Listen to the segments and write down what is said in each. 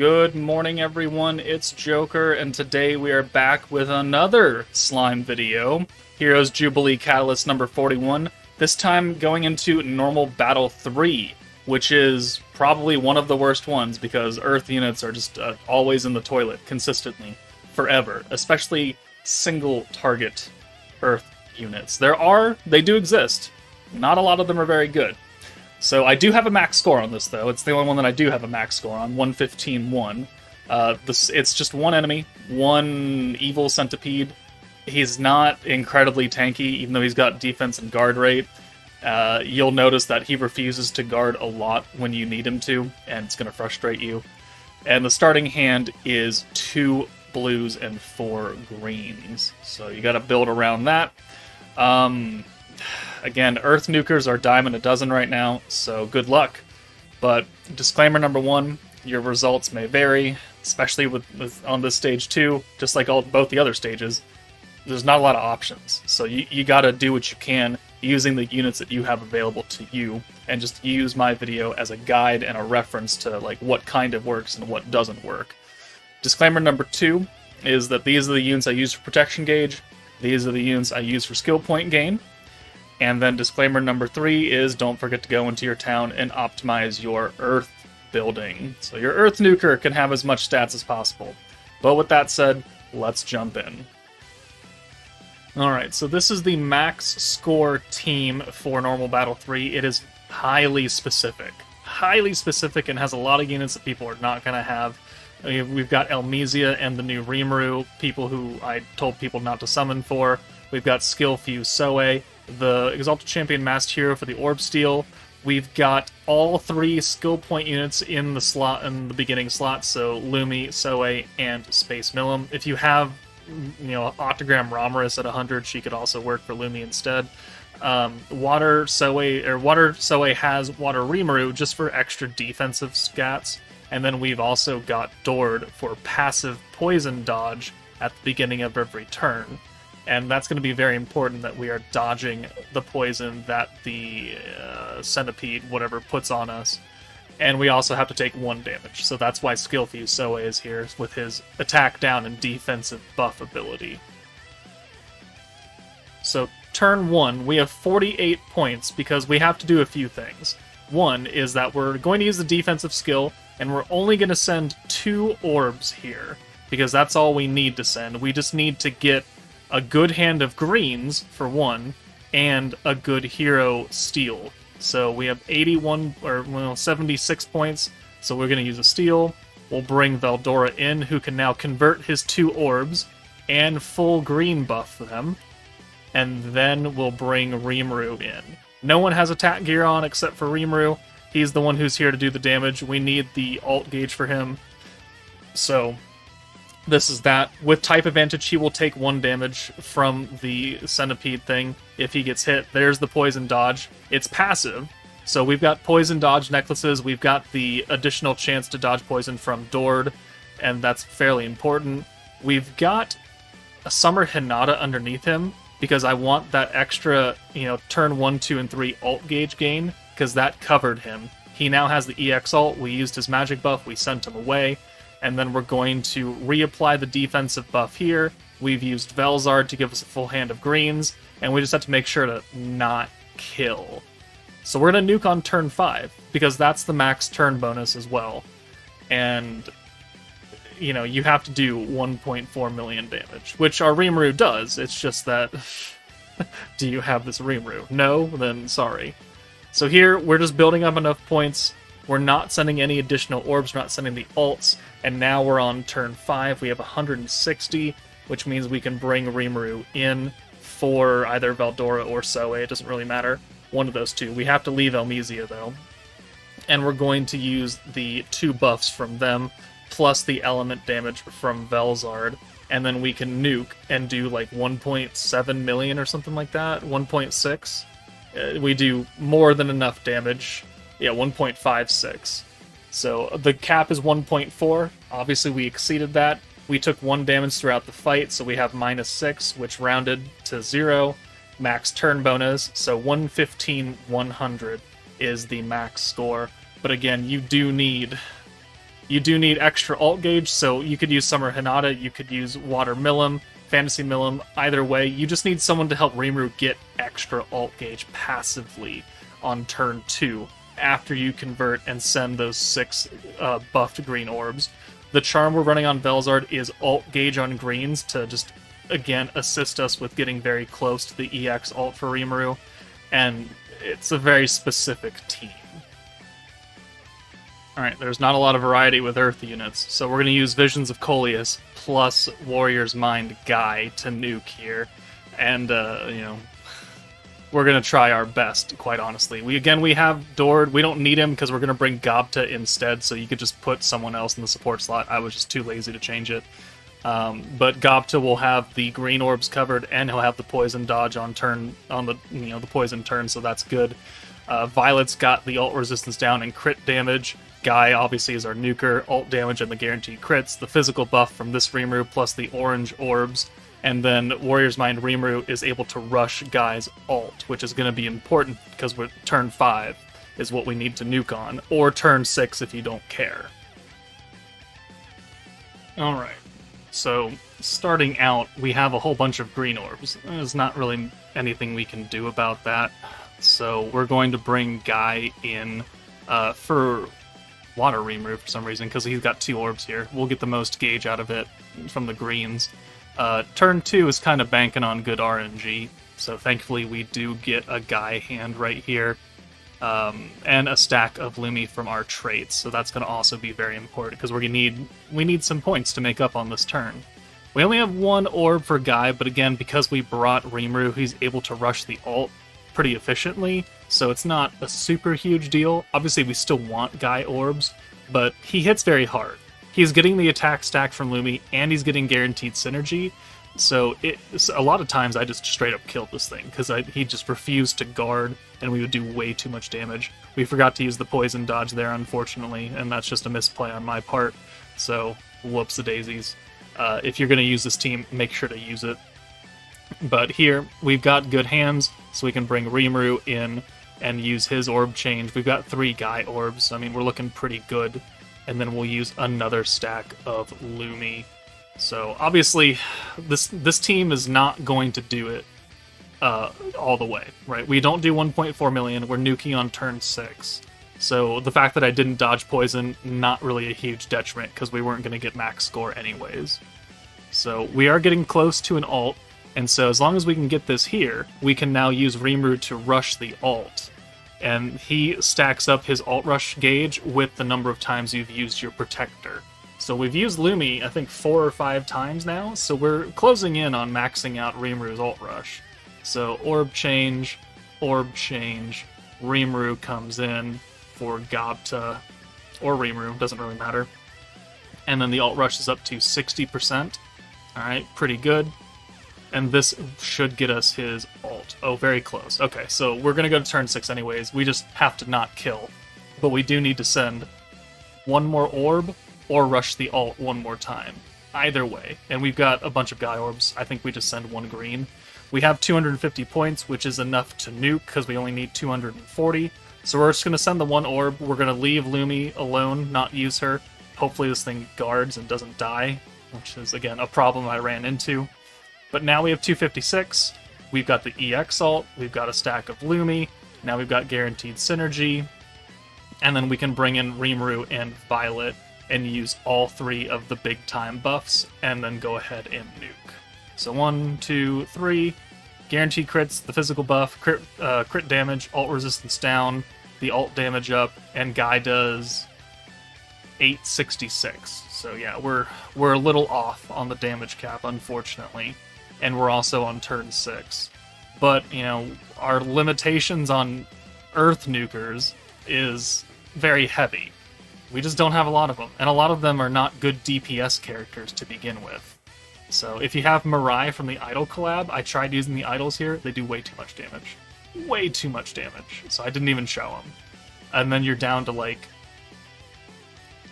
Good morning, everyone. It's Joker, and today we are back with another slime video. Heroes Jubilee Catalyst number 41. This time going into Normal Battle 3, which is probably one of the worst ones because Earth units are just always in the toilet, consistently, forever. Especially single target Earth units. They do exist. Not a lot of them are very good. So I do have a max score on this, though. It's the only one that I do have a max score on, 115-1. It's just one enemy, one evil centipede. He's not incredibly tanky, even though he's got defense and guard rate. You'll notice that he refuses to guard a lot when you need him to, and it's going to frustrate you. And the starting hand is 2 blues and 4 greens. So you got to build around that. Again, Earth Nukers are dime a dozen right now, so good luck. But disclaimer number 1, your results may vary, especially on this stage 2, just like both the other stages. There's not a lot of options, so you gotta do what you can using the units that you have available to you, and just use my video as a guide and a reference to like what kind of works and what doesn't work. Disclaimer number 2 is that these are the units I use for protection gauge, these are the units I use for skill point gain. And then disclaimer number 3 is don't forget to go into your town and optimize your Earth building. So your Earth Nuker can have as much stats as possible. But with that said, let's jump in. Alright, so this is the max score team for Normal Battle 3. It is highly specific. Highly specific and has a lot of units that people are not going to have. We've got Elmesia and the new Rimuru, people who I told people not to summon for. We've got Skill Fuse Soe, the Exalted Champion Masked Hero for the Orb Steel. We've got all 3 skill point units in the beginning slot, so Lumi, Soe, and Space Millum. If you have, Octogram Romerus at 100, she could also work for Lumi instead. Water Soe has Water Rimuru just for extra defensive scats, and then we've also got Dord for passive poison dodge at the beginning of every turn. And that's going to be very important that we are dodging the poison that the centipede, whatever, puts on us. And we also have to take 1 damage, so that's why Skill Fuse Soe is here, with his attack down and defensive buff ability. So, turn 1, we have 48 points because we have to do a few things. One is that we're going to use the defensive skill, and we're only going to send 2 orbs here, because that's all we need to send. We just need to get a good hand of greens, for 1, and a good hero steal. So we have 76 points, so we're going to use a steal. We'll bring Veldora in, who can now convert his 2 orbs, and full green buff them. And then we'll bring Rimuru in. No one has attack gear on except for Rimuru. He's the one who's here to do the damage. We need the alt gauge for him. So this is that. With type advantage, he will take 1 damage from the centipede thing if he gets hit. There's the poison dodge. It's passive, so we've got poison dodge necklaces. We've got the additional chance to dodge poison from Dord, and that's fairly important. We've got a Summer Hinata underneath him, because I want that extra, turn 1, 2, and 3 alt gauge gain, because that covered him. He now has the EX alt. We used his magic buff. We sent him away. And then we're going to reapply the defensive buff here. We've used Velzard to give us a full hand of greens, and we just have to make sure to not kill. So we're going to nuke on turn 5, because that's the max turn bonus as well. And, you have to do 1.4 million damage, which our Rimuru does. It's just that, do you have this Rimuru? No? Then sorry. So here, we're just building up enough points. We're not sending any additional orbs, we're not sending the alts, and now we're on turn 5. We have 160, which means we can bring Rimuru in for either Veldora or Soe. It doesn't really matter. One of those 2. We have to leave Elmesia, though. And we're going to use the 2 buffs from them, plus the element damage from Velzard, and then we can nuke and do like 1.7 million or something like that, 1.6. We do more than enough damage. Yeah, 1.56. So the cap is 1.4. Obviously, we exceeded that. We took 1 damage throughout the fight, so we have -6, which rounded to 0. Max turn bonus, so 115-100 is the max score. But again, you do need You do need extra alt gauge, so you could use Summer Hinata, you could use Water Milim, Fantasy Milim, either way. You just need someone to help Rimuru get extra alt gauge passively on turn 2 after you convert and send those 6 buffed green orbs. The charm we're running on Velzard is alt gauge on greens to just, again, assist us with getting very close to the EX alt for Rimuru, and it's a very specific team. Alright, there's not a lot of variety with Earth units, so we're going to use Visions of Coleus plus Warrior's Mind Guy to nuke here, and, we're going to try our best, quite honestly. We have Dord. We don't need him because we're going to bring Gobta instead, so you could just put someone else in the support slot. I was just too lazy to change it. But Gobta will have the green orbs covered, and he'll have the poison dodge on the poison turn, so that's good. Violet's got the ult resistance down and crit damage. Guy obviously is our nuker, ult damage and the guaranteed crits, the physical buff from this Rimuru plus the orange orbs, and then Warrior's Mind Rimuru is able to rush Guy's ult, which is going to be important because we're turn 5 is what we need to nuke on, or turn 6 if you don't care. Alright, so starting out, we have a whole bunch of green orbs. There's not really anything we can do about that, so we're going to bring Guy in for Water Rimuru for some reason, because he's got 2 orbs here. We'll get the most gauge out of it from the greens. Turn 2 is kind of banking on good RNG, so thankfully we do get a Guy hand right here, and a stack of Lumi from our traits, so that's going to also be very important, because we need some points to make up on this turn. We only have 1 orb for Guy, but again, because we brought Rimuru, he's able to rush the ult pretty efficiently, so it's not a super huge deal. Obviously, we still want Guy orbs, but he hits very hard. He's getting the attack stack from Lumi, and he's getting guaranteed synergy, so a lot of times I just straight up killed this thing, because he just refused to guard, and we would do way too much damage. We forgot to use the poison dodge there, unfortunately, and that's just a misplay on my part, so whoops-a-daisies. If you're going to use this team, make sure to use it. But here, we've got good hands, so we can bring Rimuru in and use his orb change. We've got 3 Guy orbs, I mean, we're looking pretty good. And then we'll use another stack of Lumi. So, obviously, this team is not going to do it all the way, right? We don't do 1.4 million, we're nuking on turn 6. So, the fact that I didn't dodge poison, not really a huge detriment, because we weren't going to get max score anyways. So, we are getting close to an ult, and so as long as we can get this here, we can now use Rimuru to rush the ult. And he stacks up his alt rush gauge with the number of times you've used your protector. So we've used Lumi, I think 4 or 5 times now, so we're closing in on maxing out Rimuru's alt rush. So orb change, Rimuru comes in for Gobta, or Rimuru, doesn't really matter. And then the alt rush is up to 60%. Alright, pretty good. And this should get us his ult. Oh, very close. Okay, so we're going to go to turn 6 anyways. We just have to not kill. But we do need to send 1 more orb or rush the ult 1 more time. Either way. And we've got a bunch of Guy orbs. I think we just send 1 green. We have 250 points, which is enough to nuke because we only need 240. So we're just going to send the 1 orb. We're going to leave Lumi alone, not use her. Hopefully this thing guards and doesn't die, which is, again, a problem I ran into. But now we have 256, we've got the EX ult, we've got a stack of Lumi, now we've got guaranteed synergy, and then we can bring in Rimuru and Violet and use all 3 of the big time buffs, and then go ahead and nuke. So 1, 2, 3, guaranteed crits, the physical buff, crit damage, ult resistance down, the ult damage up, and Guy does 866. So yeah, we're a little off on the damage cap, unfortunately. And we're also on turn 6. But, our limitations on Earth nukers is very heavy. We just don't have a lot of them. And a lot of them are not good DPS characters to begin with. So if you have Mirai from the Idol collab, I tried using the Idols here, they do way too much damage. Way too much damage. So I didn't even show them. And then you're down to, like,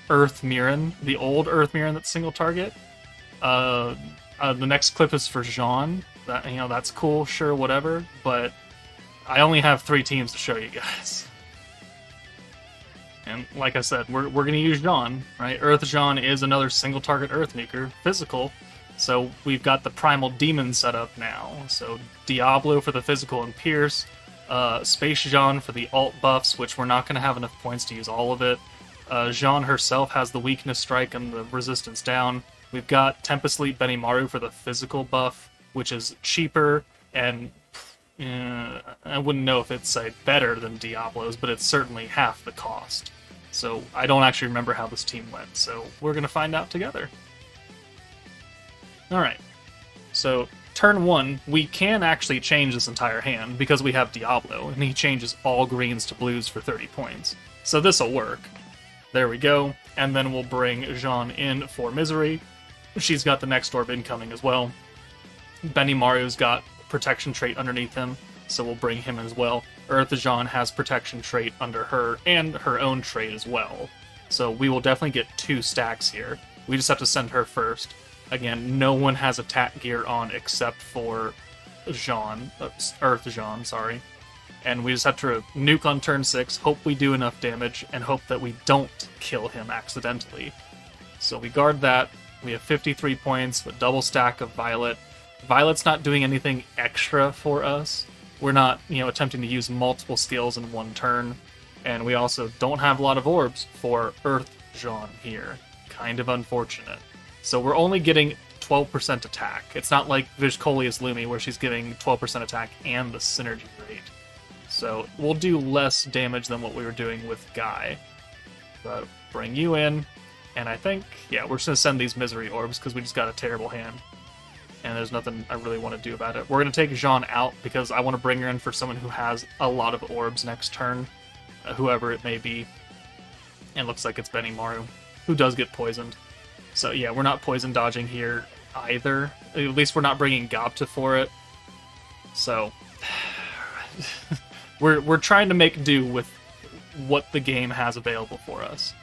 Earth Mirren, the old Earth Mirren that's single target. The next clip is for Jaune. That's cool, sure, whatever, but I only have 3 teams to show you guys. And like I said, we're going to use Jaune, right? Earth Jaune is another single target Earth Nuker, physical. So we've got the Primal Demon set up now. So Diablo for the physical and Pierce, Space Jaune for the alt buffs, which we're not going to have enough points to use all of it. Jaune herself has the weakness strike and the resistance down. We've got Tempest Leap Benimaru for the physical buff, which is cheaper and I wouldn't know if it's better than Diablo's, but it's certainly half the cost. So I don't actually remember how this team went, so we're going to find out together. Alright, so turn 1, we can actually change this entire hand because we have Diablo, and he changes all greens to blues for 30 points. So this'll work. There we go, and then we'll bring Jaune in for Misery. She's got the next orb incoming as well. Benimaru's got protection trait underneath him, so we'll bring him as well. Earth Jaune has protection trait under her, and her own trait as well. So we will definitely get 2 stacks here. We just have to send her first. Again, no one has attack gear on except for Jaune, Earth Jaune, sorry. And we just have to nuke on turn 6, hope we do enough damage, and hope that we don't kill him accidentally. So we guard that. We have 53 points, with double stack of Violet. Violet's not doing anything extra for us. We're not, attempting to use multiple skills in one turn. And we also don't have a lot of orbs for Earth Jaune here. Kind of unfortunate. So we're only getting 12% attack. It's not like Vizcolius Lumi where she's getting 12% attack and the synergy rate. So we'll do less damage than what we were doing with Guy. But bring you in, and I think, yeah, we're just going to send these Misery Orbs because we just got a terrible hand. And there's nothing I really want to do about it. We're going to take Jaune out because I want to bring her in for someone who has a lot of orbs next turn, whoever it may be. And looks like it's Benimaru, who does get poisoned. So yeah, we're not poison dodging here either. At least we're not bringing Gopta for it. So we're trying to make do with what the game has available for us.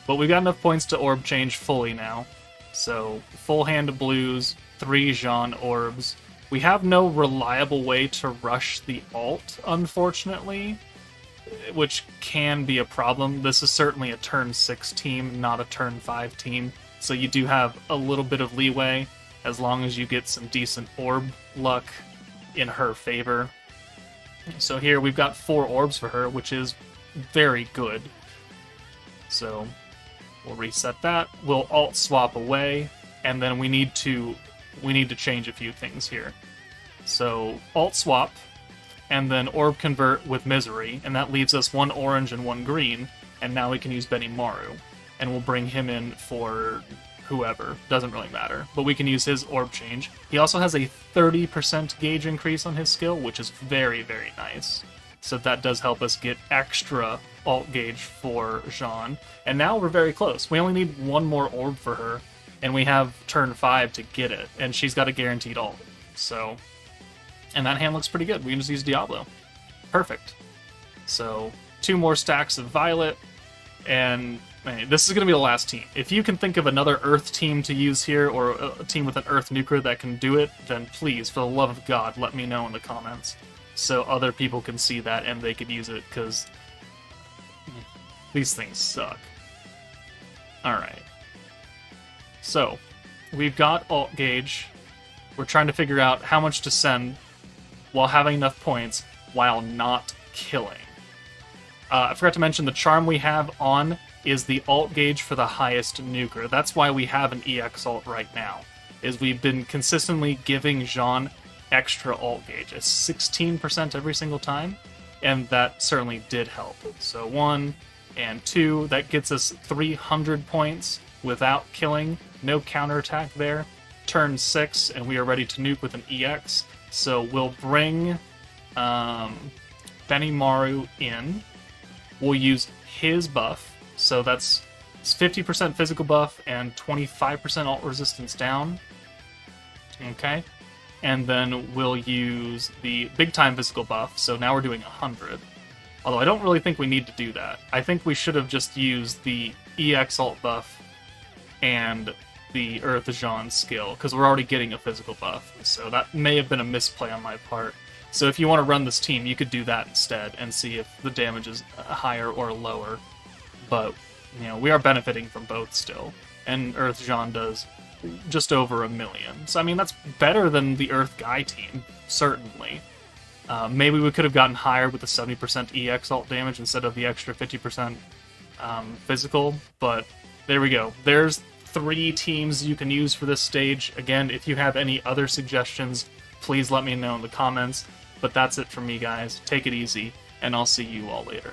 But we've got enough points to orb change fully now. So full hand of blues, 3 Jaune orbs. We have no reliable way to rush the alt, unfortunately, which can be a problem. This is certainly a turn 6 team, not a turn 5 team. So you do have a little bit of leeway as long as you get some decent orb luck in her favor. So here we've got 4 orbs for her, which is very good. So we'll reset that. We'll alt swap away, and then we need to change a few things here. So alt swap, and then orb convert with Misery, and that leaves us 1 orange and 1 green, and now we can use Benimaru. And we'll bring him in for whoever. Doesn't really matter. But we can use his orb change. He also has a 30% gauge increase on his skill, which is very, very nice. So that does help us get extra alt gauge for Jaune. And now we're very close. We only need 1 more orb for her, and we have turn 5 to get it. And she's got a guaranteed alt. So, and that hand looks pretty good. We can just use Diablo. Perfect. So 2 more stacks of Violet, and this is going to be the last team. If you can think of another Earth team to use here, or a team with an Earth Nuker that can do it, then please, for the love of God, let me know in the comments, so other people can see that and they could use it, because these things suck. Alright. So, we've got alt gauge. We're trying to figure out how much to send while having enough points, while not killing. I forgot to mention the charm we have on is the alt gauge for the highest nuker. That's why we have an EX alt right now, is we've been consistently giving Jaune extra alt gauge. It's 16% every single time, and that certainly did help. So 1 and 2, that gets us 300 points without killing. No counterattack there. Turn 6, and we are ready to nuke with an EX. So we'll bring Benimaru in. We'll use his buff. So that's 50% physical buff and 25% alt resistance down. Okay. And then we'll use the big time physical buff. So now we're doing 100. Although I don't really think we need to do that. I think we should have just used the EX alt buff and the Earth Jaune skill, because we're already getting a physical buff. So that may have been a misplay on my part. So if you want to run this team, you could do that instead and see if the damage is higher or lower. but we are benefiting from both still, and Earth Jaune does just over 1 million. So I mean, that's better than the Earth Guy team, certainly. Maybe we could have gotten higher with the 70% EX alt damage instead of the extra 50% physical, but there we go. There's 3 teams you can use for this stage. Again, if you have any other suggestions, please let me know in the comments. But that's it from me, guys. Take it easy, and I'll see you all later.